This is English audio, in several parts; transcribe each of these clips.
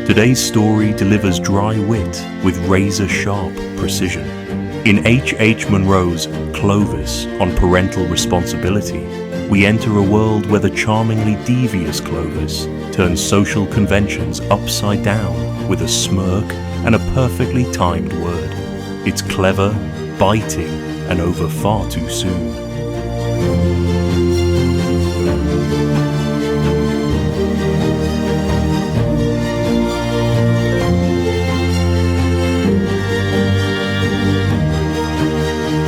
Today's story delivers dry wit with razor-sharp precision. In H. Munro's Clovis on Parental Responsibility, we enter a world where the charmingly devious Clovis turns social conventions upside down with a smirk and a perfectly timed word. It's clever, biting, and over far too soon.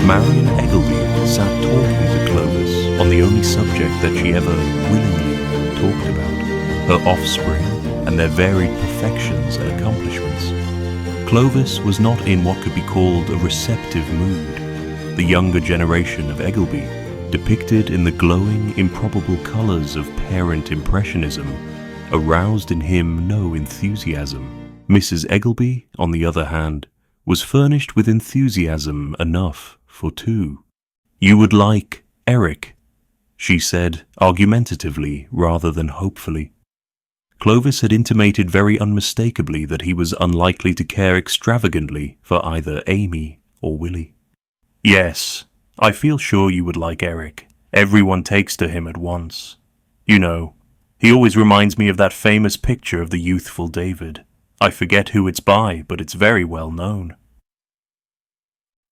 Marion Eggleby sat talking to Clovis on the only subject that she ever willingly talked about, her offspring and their varied perfections and accomplishments. Clovis was not in what could be called a receptive mood. The younger generation of Eggleby, depicted in the glowing, improbable colours of parent impressionism, aroused in him no enthusiasm. Mrs. Eggleby, on the other hand, was furnished with enthusiasm enough for two. "You would like Eric," she said argumentatively rather than hopefully. Clovis had intimated very unmistakably that he was unlikely to care extravagantly for either Amy or Willie. "Yes, I feel sure you would like Eric. Everyone takes to him at once. You know, he always reminds me of that famous picture of the youthful David. I forget who it's by, but it's very well known."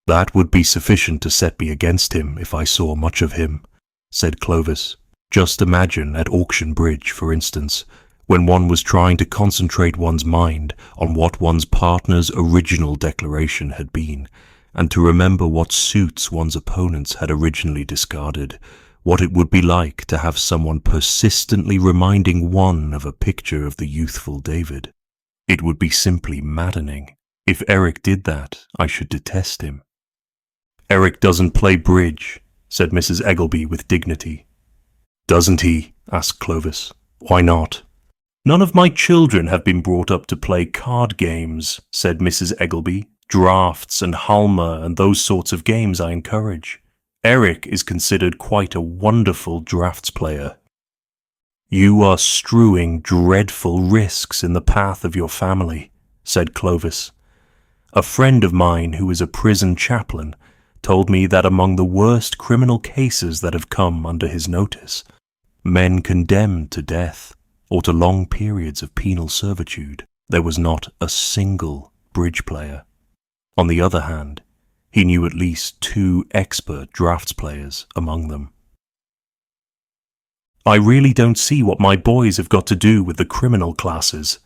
"That would be sufficient to set me against him if I saw much of him," said Clovis. "Just imagine at auction bridge, for instance, when one was trying to concentrate one's mind on what one's partner's original declaration had been, and to remember what suits one's opponents had originally discarded, what it would be like to have someone persistently reminding one of a picture of the youthful David. It would be simply maddening. If Eric did that, I should detest him." "Eric doesn't play bridge," said Mrs. Eggleby with dignity. "Doesn't he?" asked Clovis. "Why not?" "None of my children have been brought up to play card games," said Mrs. Eggleby. "Drafts and Halma and those sorts of games I encourage. Eric is considered quite a wonderful drafts player." "You are strewing dreadful risks in the path of your family," said Clovis. "A friend of mine who is a prison chaplain told me that among the worst criminal cases that have come under his notice, men condemned to death or to long periods of penal servitude, there was not a single bridge player. On the other hand, he knew at least 2 expert drafts players among them." "I really don't see what my boys have got to do with the criminal classes,"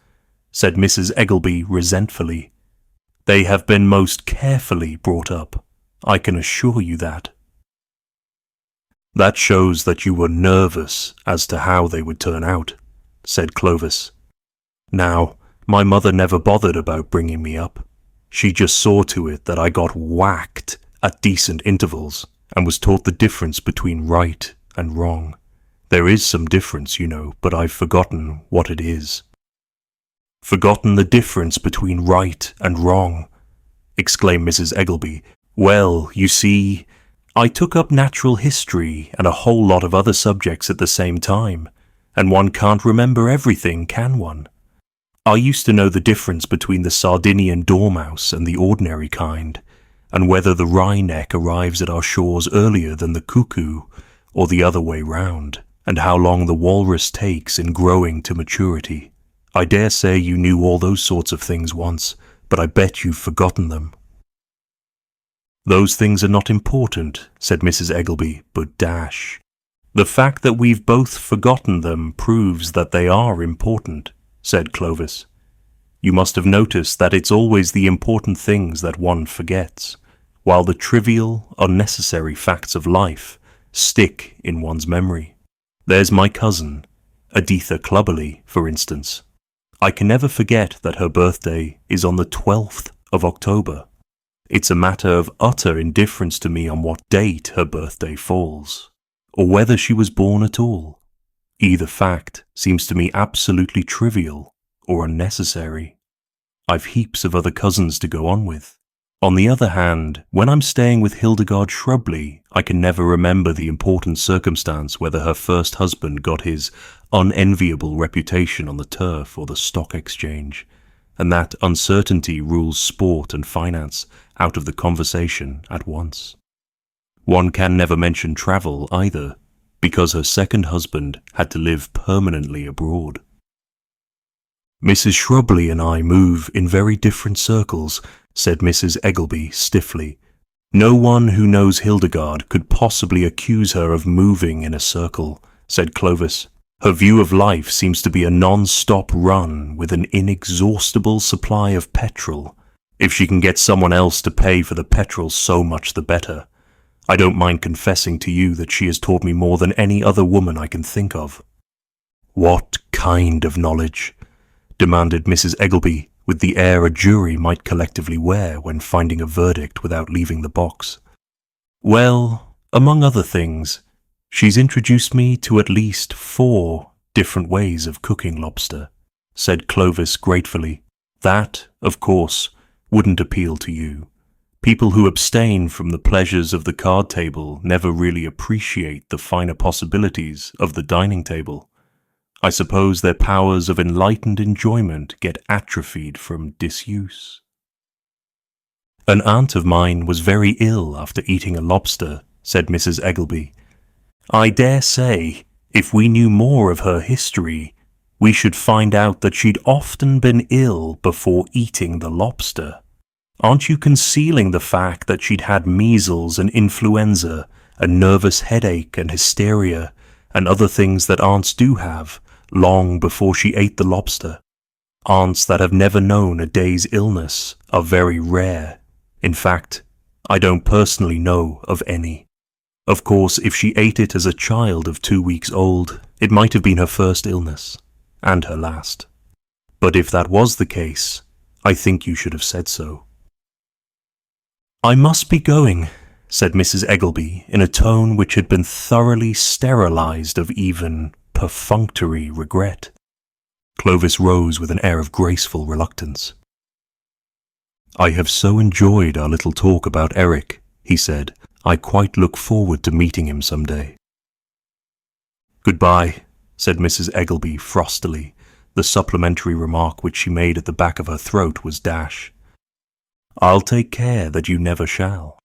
said Mrs. Eggleby resentfully. "They have been most carefully brought up. I can assure you that." "That shows that you were nervous as to how they would turn out," said Clovis. "Now, my mother never bothered about bringing me up. She just saw to it that I got whacked at decent intervals and was taught the difference between right and wrong. There is some difference, you know, but I've forgotten what it is." "Forgotten the difference between right and wrong?" exclaimed Mrs. Eggleby. "Well, you see, I took up natural history and a whole lot of other subjects at the same time, and one can't remember everything, can one? I used to know the difference between the Sardinian dormouse and the ordinary kind, and whether the wryneck arrives at our shores earlier than the cuckoo, or the other way round, and how long the walrus takes in growing to maturity. I dare say you knew all those sorts of things once, but I bet you've forgotten them." "Those things are not important," said Mrs. Eggleby, "but dash. The fact that we've both forgotten them proves that they are important," said Clovis. "You must have noticed that it's always the important things that one forgets, while the trivial, unnecessary facts of life stick in one's memory. There's my cousin, Editha Clubberly, for instance. I can never forget that her birthday is on the 12th of October. It's a matter of utter indifference to me on what date her birthday falls, or whether she was born at all. Either fact seems to me absolutely trivial, or unnecessary. I've heaps of other cousins to go on with. On the other hand, when I'm staying with Hildegard Shrubley, I can never remember the important circumstance whether her first husband got his unenviable reputation on the turf or the stock exchange, and that uncertainty rules sport and finance out of the conversation at once. One can never mention travel either, because her second husband had to live permanently abroad. Mrs. Shrubley and I move in very different circles, said Mrs. Eggelby stiffly. No one who knows Hildegard could possibly accuse her of moving in a circle, said Clovis. Her view of life seems to be a non-stop run with an inexhaustible supply of petrol. If she can get someone else to pay for the petrol, so much the better. I don't mind confessing to you that she has taught me more than any other woman I can think of. What kind of knowledge? Demanded Mrs. Eggelby, with the air a jury might collectively wear when finding a verdict without leaving the box. Well, among other things, she's introduced me to at least 4 different ways of cooking lobster, said Clovis gratefully. That, of course, wouldn't appeal to you. People who abstain from the pleasures of the card table never really appreciate the finer possibilities of the dining table. I suppose their powers of enlightened enjoyment get atrophied from disuse. An aunt of mine was very ill after eating a lobster, said Mrs. Eggelby. I dare say, if we knew more of her history, we should find out that she'd often been ill before eating the lobster. Aren't you concealing the fact that she'd had measles and influenza, a nervous headache and hysteria, and other things that aunts do have, long before she ate the lobster? Aunts that have never known a day's illness are very rare. In fact, I don't personally know of any. Of course, if she ate it as a child of 2 weeks old, it might have been her first illness, and her last. But if that was the case, I think you should have said so. I must be going, said Mrs. Eggelby in a tone which had been thoroughly sterilized of even perfunctory regret. Clovis rose with an air of graceful reluctance. I have so enjoyed our little talk about Eric, he said. I quite look forward to meeting him some day. Goodbye, said Mrs. Eggelby frostily. The supplementary remark which she made at the back of her throat was dash. I'll take care that you never shall.